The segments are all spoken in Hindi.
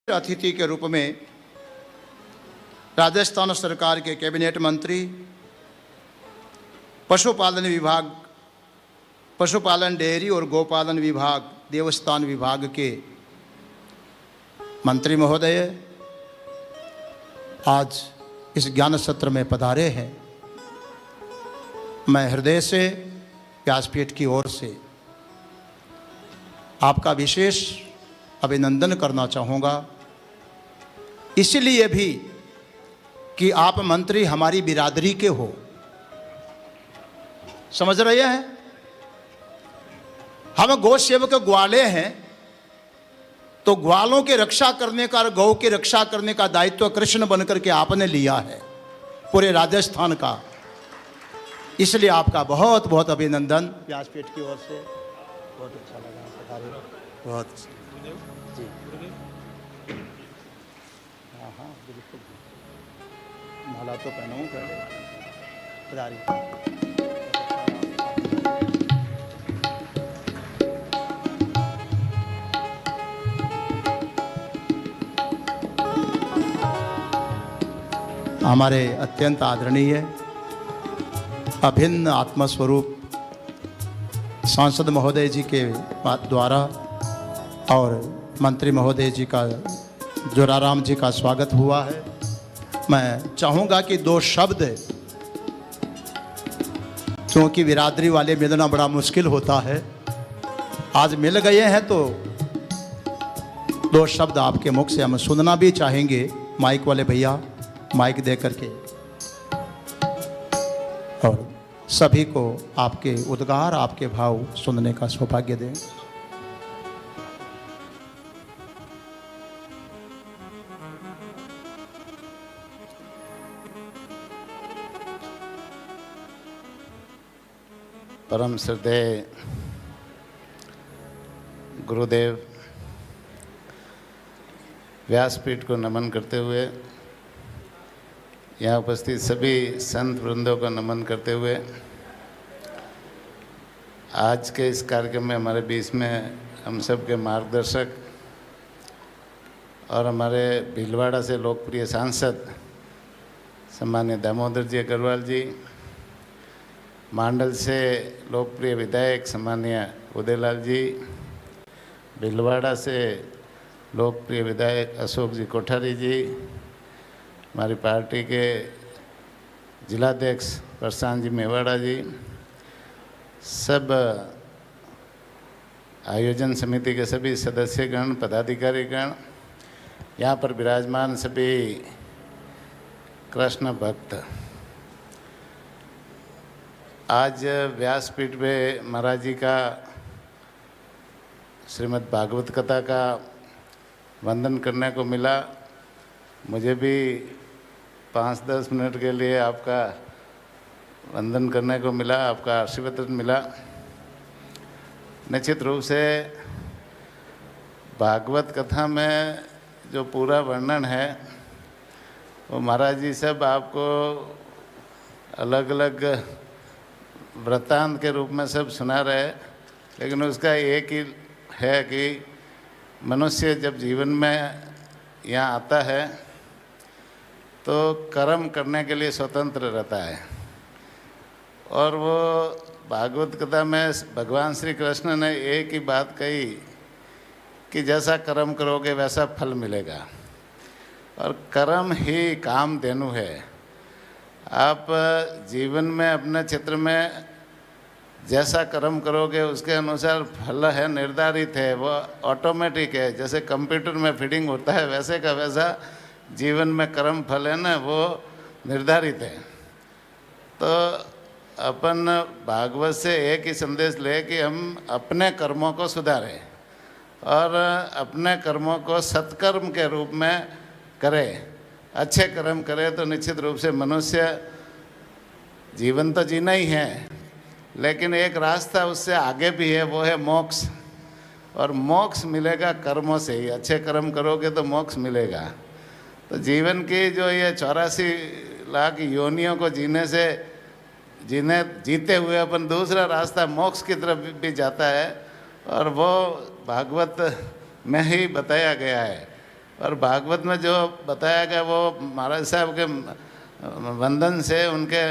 अतिथि के रूप में राजस्थान सरकार के कैबिनेट मंत्री, पशुपालन विभाग, पशुपालन डेयरी और गौपालन विभाग, देवस्थान विभाग के मंत्री महोदय आज इस ज्ञान सत्र में पधारे हैं। मैं हृदय से व्यासपीठ की ओर से आपका विशेष अभिनंदन करना चाहूँगा, इसलिए भी कि आप मंत्री हमारी बिरादरी के हो। समझ रहे हैं? हम गौ सेवक ग्वाले हैं, तो ग्वालों की रक्षा करने का, गौ की रक्षा करने का दायित्व कृष्ण बनकर के आपने लिया है पूरे राजस्थान का। इसलिए आपका बहुत बहुत अभिनंदन व्यासपीठ की ओर से। बहुत अच्छा लगा, बहुत जी। हाँ हाँ बिल्कुल, माला तो पहनाऊँ पधारी। हमारे अत्यंत आदरणीय अभिन्न आत्मस्वरूप सांसद महोदय जी के द्वारा और मंत्री महोदय जी का, जोराराम जी का स्वागत हुआ है। मैं चाहूँगा कि दो शब्द, क्योंकि बिरादरी वाले मिलना बड़ा मुश्किल होता है, आज मिल गए हैं तो दो शब्द आपके मुख से हम सुनना भी चाहेंगे। माइक वाले भैया माइक दे करके, और सभी को आपके उद्गार, आपके भाव सुनने का सौभाग्य दें। परम श्रद्धेय गुरुदेव व्यासपीठ को नमन करते हुए, यहाँ उपस्थित सभी संत वृंदों को नमन करते हुए, आज के इस कार्यक्रम में हमारे बीच में हम सब के मार्गदर्शक और हमारे भीलवाड़ा से लोकप्रिय सांसद सम्मान्य दामोदर जी अग्रवाल जी, मांडल से लोकप्रिय विधायक सम्मान्य उदयलाल जी, भीलवाड़ा से लोकप्रिय विधायक अशोक जी कोठारी जी, हमारी पार्टी के जिलाध्यक्ष प्रशांत जी मेवाड़ा जी, सब आयोजन समिति के सभी सदस्यगण, पदाधिकारीगण, यहाँ पर विराजमान सभी कृष्ण भक्त, आज व्यासपीठ पे महाराज जी का श्रीमद् भागवत कथा का वंदन करने को मिला। मुझे भी 5-10 मिनट के लिए आपका वंदन करने को मिला, आपका आशीर्वाद मिला। निश्चित रूप से भागवत कथा में जो पूरा वर्णन है वो महाराज जी सब आपको अलग अलग वृत्तांत के रूप में सब सुना रहे, लेकिन उसका एक ही है कि मनुष्य जब जीवन में यहाँ आता है तो कर्म करने के लिए स्वतंत्र रहता है। और वो भागवत कथा में भगवान श्री कृष्ण ने एक ही बात कही कि जैसा कर्म करोगे वैसा फल मिलेगा, और कर्म ही कामधेनु है। आप जीवन में अपने क्षेत्र में जैसा कर्म करोगे उसके अनुसार फल है, निर्धारित है, वो ऑटोमेटिक है। जैसे कंप्यूटर में फिटिंग होता है वैसे का वैसा जीवन में कर्म फल है ना, वो निर्धारित है। तो अपन भागवत से एक ही संदेश ले कि हम अपने कर्मों को सुधारें और अपने कर्मों को सत्कर्म के रूप में करें, अच्छे कर्म करें, तो निश्चित रूप से मनुष्य जीवन तो जीना ही है, लेकिन एक रास्ता उससे आगे भी है, वो है मोक्ष। और मोक्ष मिलेगा कर्मों से ही। अच्छे कर्म करोगे तो मोक्ष मिलेगा। तो जीवन की जो ये 84 लाख योनियों को जीते हुए अपन दूसरा रास्ता मोक्ष की तरफ भी जाता है, और वो भागवत में ही बताया गया है। और भागवत में जो बताया गया वो महाराज साहब के वंदन से, उनके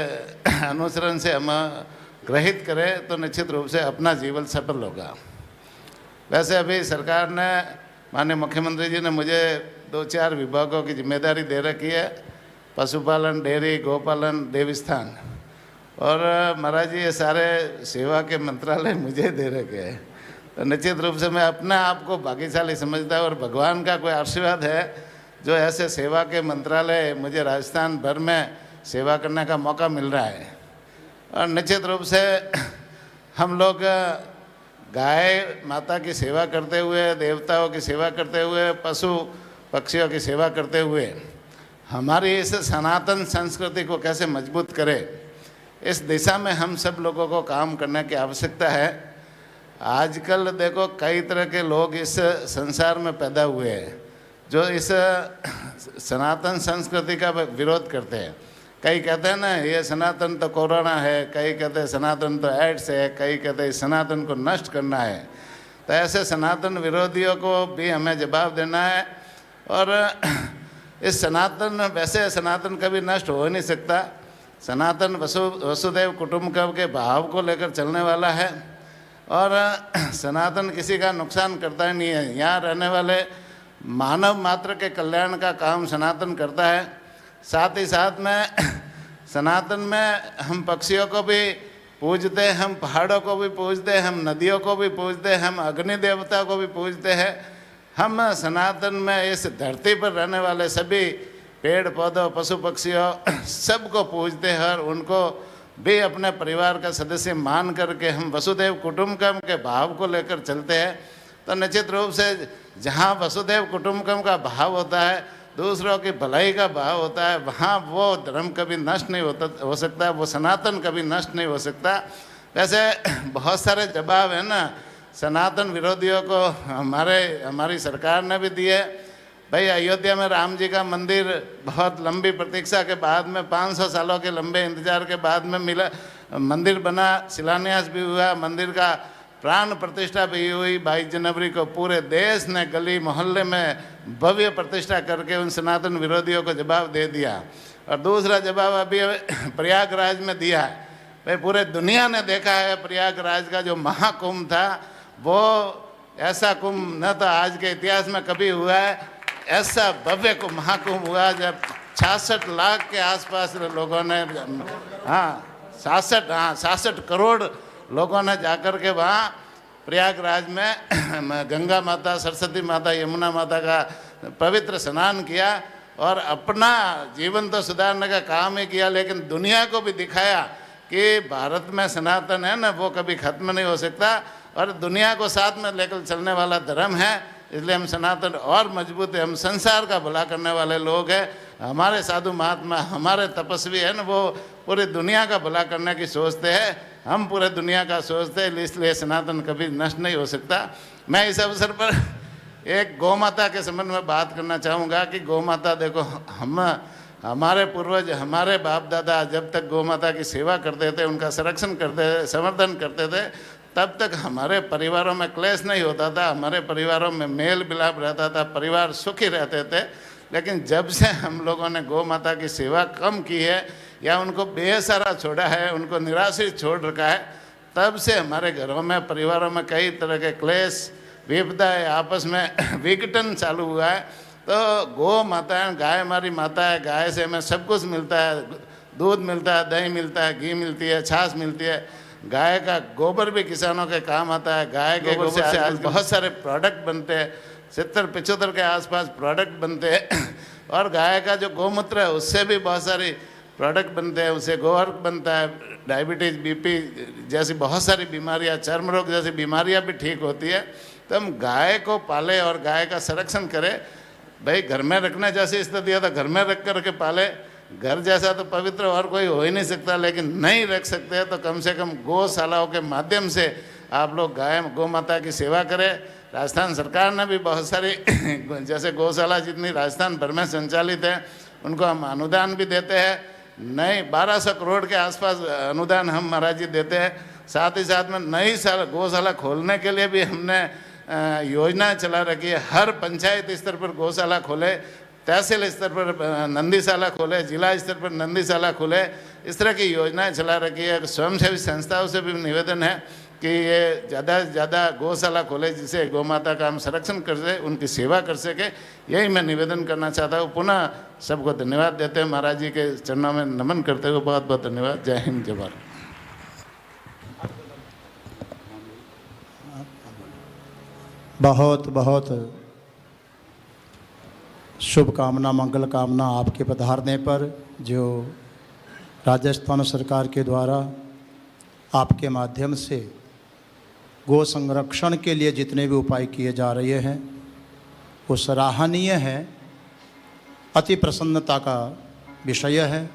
अनुसरण से हम ग्रहित करें तो निश्चित रूप से अपना जीवन सफल होगा। वैसे अभी सरकार ने, माननीय मुख्यमंत्री जी ने मुझे 2-4 विभागों की जिम्मेदारी दे रखी है, पशुपालन, डेयरी, गोपालन, देवस्थान, और महाराज जी ये सारे सेवा के मंत्रालय मुझे दे रखे हैं। तो निश्चित रूप से मैं अपने आप को भाग्यशाली समझता हूँ और भगवान का कोई आशीर्वाद है जो ऐसे सेवा के मंत्रालय मुझे राजस्थान भर में सेवा करने का मौका मिल रहा है। और निश्चित रूप से हम लोग गाय माता की सेवा करते हुए, देवताओं की सेवा करते हुए, पशु पक्षियों की सेवा करते हुए हमारी इस सनातन संस्कृति को कैसे मजबूत करें, इस दिशा में हम सब लोगों को काम करने की आवश्यकता है। आजकल देखो कई तरह के लोग इस संसार में पैदा हुए हैं जो इस सनातन संस्कृति का विरोध करते हैं। कई कहते हैं ना ये सनातन तो कोरोना है, कई कहते हैं सनातन तो एड्स है, कई कहते हैं सनातन को नष्ट करना है। तो ऐसे सनातन विरोधियों को भी हमें जवाब देना है। और इस सनातन, वैसे सनातन कभी नष्ट हो नहीं सकता। सनातन वसुदेव कुटुंबकम के भाव को लेकर चलने वाला है और सनातन किसी का नुकसान करता ही नहीं है। यहाँ रहने वाले मानव मात्र के कल्याण का काम सनातन करता है। साथ ही साथ में सनातन में हम पक्षियों को भी पूजते हैं, हम पहाड़ों को भी पूजते हैं, हम नदियों को भी पूजते हैं, हम अग्नि देवता को भी पूजते हैं। हम सनातन में इस धरती पर रहने वाले सभी पेड़ पौधों, पशु पक्षियों सबको पूजते हैं और उनको भी अपने परिवार का सदस्य मान करके हम वसुदेव कुटुंबकम के भाव को लेकर चलते हैं। तो निश्चित रूप से जहाँ वसुदेव कुटुंबकम का भाव होता है, दूसरों की भलाई का भाव होता है, वहाँ वो धर्म कभी नष्ट नहीं हो सकता, वो सनातन कभी नष्ट नहीं हो सकता। वैसे बहुत सारे जवाब है ना सनातन विरोधियों को हमारी सरकार ने भी दिए। भाई अयोध्या में राम जी का मंदिर बहुत लंबी प्रतीक्षा के बाद में, 500 सालों के लंबे इंतजार के बाद में मिला, मंदिर बना, शिलान्यास भी हुआ, मंदिर का प्राण प्रतिष्ठा भी हुई। 22 जनवरी को पूरे देश ने गली मोहल्ले में भव्य प्रतिष्ठा करके उन सनातन विरोधियों को जवाब दे दिया। और दूसरा जवाब अभी प्रयागराज में दिया है। भाई पूरे दुनिया ने देखा है प्रयागराज का जो महाकुंभ था, वो ऐसा कुंभ न तो आज के इतिहास में कभी हुआ है। ऐसा भव्य को महाकुंभ हुआ जब 66 लाख के आसपास लोगों ने, 66 करोड़ लोगों ने जाकर के वहाँ प्रयागराज में गंगा माता, सरस्वती माता, यमुना माता का पवित्र स्नान किया और अपना जीवन तो सुधारने का काम ही किया, लेकिन दुनिया को भी दिखाया कि भारत में सनातन है ना, वो कभी खत्म नहीं हो सकता और दुनिया को साथ में लेकर चलने वाला धर्म है। इसलिए हम सनातन और मजबूत है, हम संसार का भला करने वाले लोग हैं। हमारे साधु महात्मा, हमारे तपस्वी है ना, वो पूरी दुनिया का भला करने की सोचते हैं, हम पूरे दुनिया का सोचते हैं। इसलिए सनातन कभी नष्ट नहीं हो सकता। मैं इस अवसर पर एक गौ माता के संबंध में बात करना चाहूँगा कि गौ माता देखो, हमारे पूर्वज, हमारे बाप दादा जब तक गौ माता की सेवा करते थे, उनका संरक्षण करते थे, संवर्धन करते थे, तब तक हमारे परिवारों में क्लेश नहीं होता था, हमारे परिवारों में मेल मिलाप रहता था, परिवार सुखी रहते थे। लेकिन जब से हम लोगों ने गौ माता की सेवा कम की है या उनको बेसहारा छोड़ा है, उनको निराश्रित छोड़ रखा है, तब से हमारे घरों में, परिवारों में कई तरह के क्लेश, विपदा है, आपस में विघटन चालू हुआ है। तो गौ माता है, गाय हमारी माता है, गाय से हमें सब कुछ मिलता है, दूध मिलता है, दही मिलता है, घी मिलती है, छाछ मिलती है। गाय का गोबर भी किसानों के काम आता है। गाय के गोबर से आज बहुत सारे प्रोडक्ट बनते हैं, 70-75 के आसपास प्रोडक्ट बनते हैं। और गाय का जो गोमूत्र है उससे भी बहुत सारी प्रोडक्ट बनते हैं, उससे गोवर्क बनता है, डायबिटीज़, बीपी जैसी बहुत सारी बीमारियां, चर्म रोग जैसी बीमारियां भी ठीक होती है। तो हम गाय को पाले और गाय का संरक्षण करें। भाई घर में रखने जैसी स्थिति है तो घर में रख कर के पाले, घर जैसा तो पवित्र और कोई हो ही नहीं सकता। लेकिन नहीं रख सकते तो कम से कम गौशालाओं के माध्यम से आप लोग गाय गौ माता की सेवा करें। राजस्थान सरकार ने भी बहुत सारी जैसे गौशाला जितनी राजस्थान भर में संचालित है, उनको हम अनुदान भी देते हैं। नई 1200 करोड़ के आसपास अनुदान हम महाराज जी देते हैं। साथ ही साथ में नई गौशाला खोलने के लिए भी हमने योजना चला रखी है। हर पंचायत स्तर पर गौशाला खोले, तहसील स्तर पर नंदीशाला खोले, जिला स्तर पर नंदीशाला खोले, इस तरह की योजनाएं चला रखी है। स्वयंसेवी संस्थाओं से भी निवेदन है कि ये ज़्यादा से ज़्यादा गौशाला खोले, जिससे गौ माता का हम संरक्षण कर सके, उनकी सेवा कर सके। यही मैं निवेदन करना चाहता हूँ। पुनः सबको धन्यवाद देते हैं, महाराज जी के चरणों में नमन करते हुए बहुत बहुत धन्यवाद। जय हिंद, जय भारत। बहुत बहुत शुभकामना, मंगल कामना आपके पधारने पर। जो राजस्थान सरकार के द्वारा आपके माध्यम से गौ संरक्षण के लिए जितने भी उपाय किए जा रहे हैं वो सराहनीय है, अति प्रसन्नता का विषय है।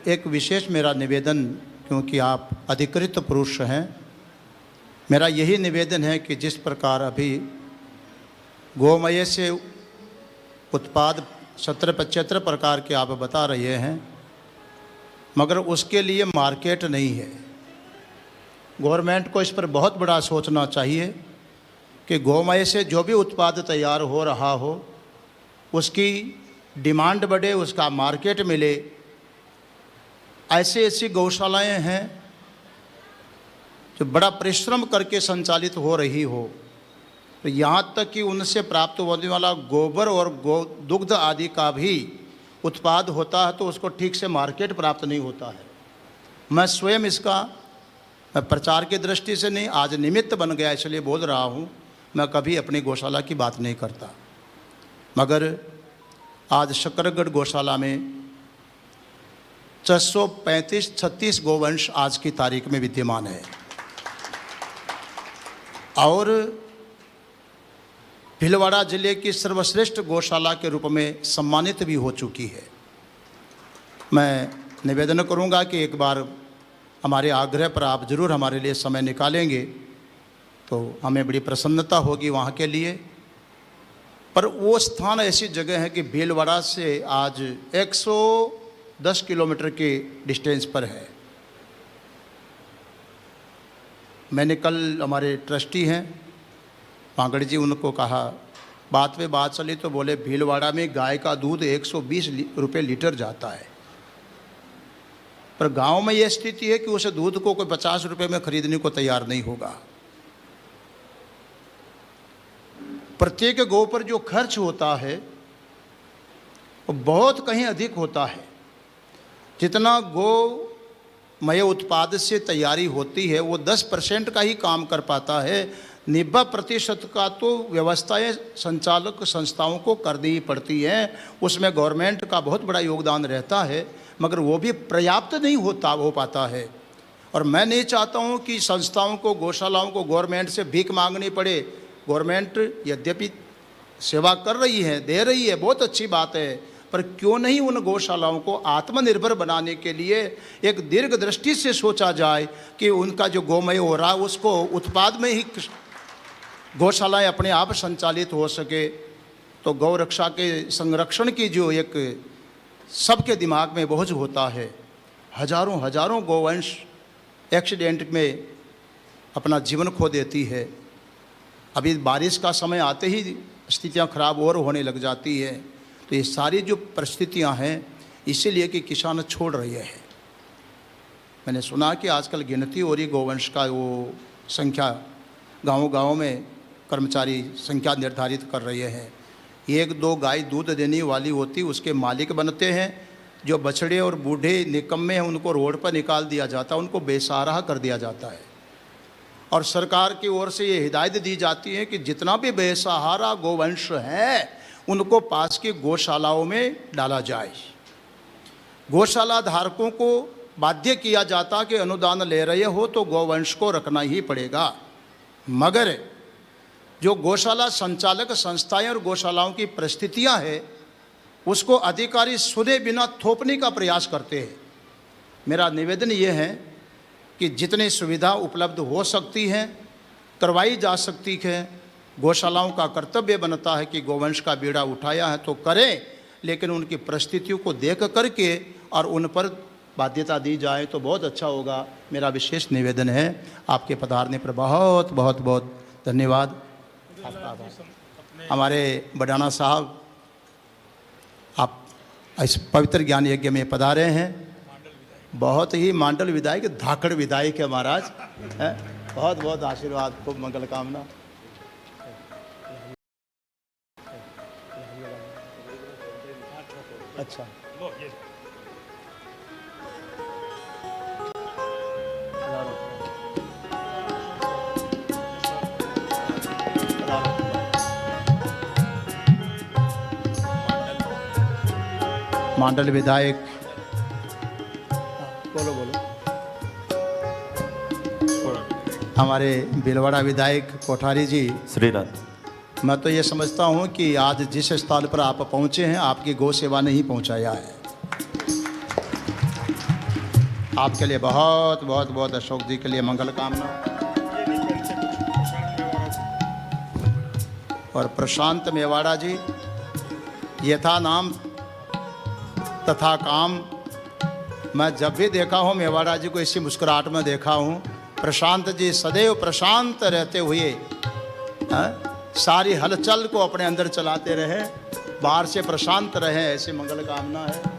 एक विशेष मेरा निवेदन, क्योंकि आप अधिकृत पुरुष हैं, मेरा यही निवेदन है कि जिस प्रकार अभी गोमय से उत्पाद 70-75 प्रकार के आप बता रहे हैं, मगर उसके लिए मार्केट नहीं है। गवर्नमेंट को इस पर बहुत बड़ा सोचना चाहिए कि गोमय से जो भी उत्पाद तैयार हो रहा हो उसकी डिमांड बढ़े, उसका मार्केट मिले। ऐसी ऐसी गौशालाएं हैं जो बड़ा परिश्रम करके संचालित हो रही हो, तो यहाँ तक कि उनसे प्राप्त होने वाला गोबर और दुग्ध आदि का भी उत्पाद होता है तो उसको ठीक से मार्केट प्राप्त नहीं होता है। मैं स्वयं इसका प्रचार की दृष्टि से नहीं, आज निमित्त बन गया इसलिए बोल रहा हूँ। मैं कभी अपनी गौशाला की बात नहीं करता, मगर आज शकरगढ़ गौशाला में 635-36 गोवंश आज की तारीख में विद्यमान है और भीलवाड़ा जिले की सर्वश्रेष्ठ गौशाला के रूप में सम्मानित भी हो चुकी है। मैं निवेदन करूंगा कि एक बार हमारे आग्रह पर आप जरूर हमारे लिए समय निकालेंगे तो हमें बड़ी प्रसन्नता होगी वहाँ के लिए। पर वो स्थान ऐसी जगह है कि भीलवाड़ा से आज 110 किलोमीटर के डिस्टेंस पर है। मैंने कल हमारे ट्रस्टी हैं पांगड़ जी, उनको कहा, बात पे बात चली तो बोले भीलवाड़ा में गाय का दूध 120 रुपये लीटर जाता है, पर गांव में यह स्थिति है कि उस दूध को कोई 50 रुपये में खरीदने को तैयार नहीं होगा। प्रत्येक गौ पर जो खर्च होता है वो बहुत कहीं अधिक होता है। जितना गौ मय उत्पाद से तैयारी होती है वो 10% का ही काम कर पाता है। 90% का तो व्यवस्थाएं संचालक संस्थाओं को करनी ही पड़ती हैं, उसमें गवर्नमेंट का बहुत बड़ा योगदान रहता है, मगर वो भी पर्याप्त नहीं हो पाता है। और मैं नहीं चाहता हूँ कि संस्थाओं को, गौशालाओं को गवर्नमेंट से भीख मांगनी पड़े। गवर्नमेंट यद्यपि सेवा कर रही है, दे रही है, बहुत अच्छी बात है, पर क्यों नहीं उन गौशालाओं को आत्मनिर्भर बनाने के लिए एक दीर्घ दृष्टि से सोचा जाए कि उनका जो गोमय हो रहा है उसको उत्पाद में ही गौशालाएं अपने आप संचालित हो सके। तो गौ रक्षा के संरक्षण की जो एक सबके दिमाग में बोझ होता है, हजारों हजारों गौवंश एक्सीडेंट में अपना जीवन खो देती है। अभी बारिश का समय आते ही स्थितियां खराब और होने लग जाती है। तो ये सारी जो परिस्थितियां हैं इसीलिए कि किसान छोड़ रहे हैं। मैंने सुना कि आजकल गिनती हो रही गौवंश का, वो संख्या गाँव में कर्मचारी संख्या निर्धारित कर रहे हैं। 1-2 गाय दूध देने वाली होती उसके मालिक बनते हैं। जो बछड़े और बूढ़े निकम्मे हैं उनको रोड पर निकाल दिया जाता है, उनको बेसहारा कर दिया जाता है। और सरकार की ओर से ये हिदायत दी जाती है कि जितना भी बेसहारा गोवंश है उनको पास की गौशालाओं में डाला जाए। गौशाला धारकों को बाध्य किया जाता कि अनुदान ले रहे हो तो गौवंश को रखना ही पड़ेगा, मगर जो गौशाला संचालक संस्थाएं और गौशालाओं की परिस्थितियां हैं उसको अधिकारी सुने बिना थोपने का प्रयास करते हैं। मेरा निवेदन ये है कि जितनी सुविधा उपलब्ध हो सकती हैं करवाई जा सकती है। गौशालाओं का कर्तव्य बनता है कि गोवंश का बीड़ा उठाया है तो करें, लेकिन उनकी परिस्थितियों को देख करके और उन पर बाध्यता दी जाए तो बहुत अच्छा होगा। मेरा विशेष निवेदन है। आपके पधारने पर बहुत बहुत बहुत धन्यवाद। हमारे बडाना साहब, आप इस पवित्र ज्ञान यज्ञ में पधारे हैं। बहुत ही मांडल विधायक, धाकड़ विधायक है महाराज, है? बहुत बहुत आशीर्वाद, खूब मंगल कामना। अच्छा, मांडल विधायक, बोलो बोलो। हमारे भीलवाड़ा विधायक कोठारी जी, श्री राम। मैं तो ये समझता हूँ कि आज जिस स्थल पर आप पहुँचे हैं, आपकी गौ सेवा ने ही पहुँचाया है। आपके लिए बहुत बहुत बहुत अशोक जी के लिए मंगल कामना। और प्रशांत मेवाड़ा जी, यथा नाम तथा काम। मैं जब भी देखा हूँ मेवाड़ा जी को इसी मुस्कुराहट में देखा हूँ। प्रशांत जी सदैव प्रशांत रहते हुए सारी हलचल को अपने अंदर चलाते रहे, बाहर से प्रशांत रहे, ऐसी मंगल कामना है।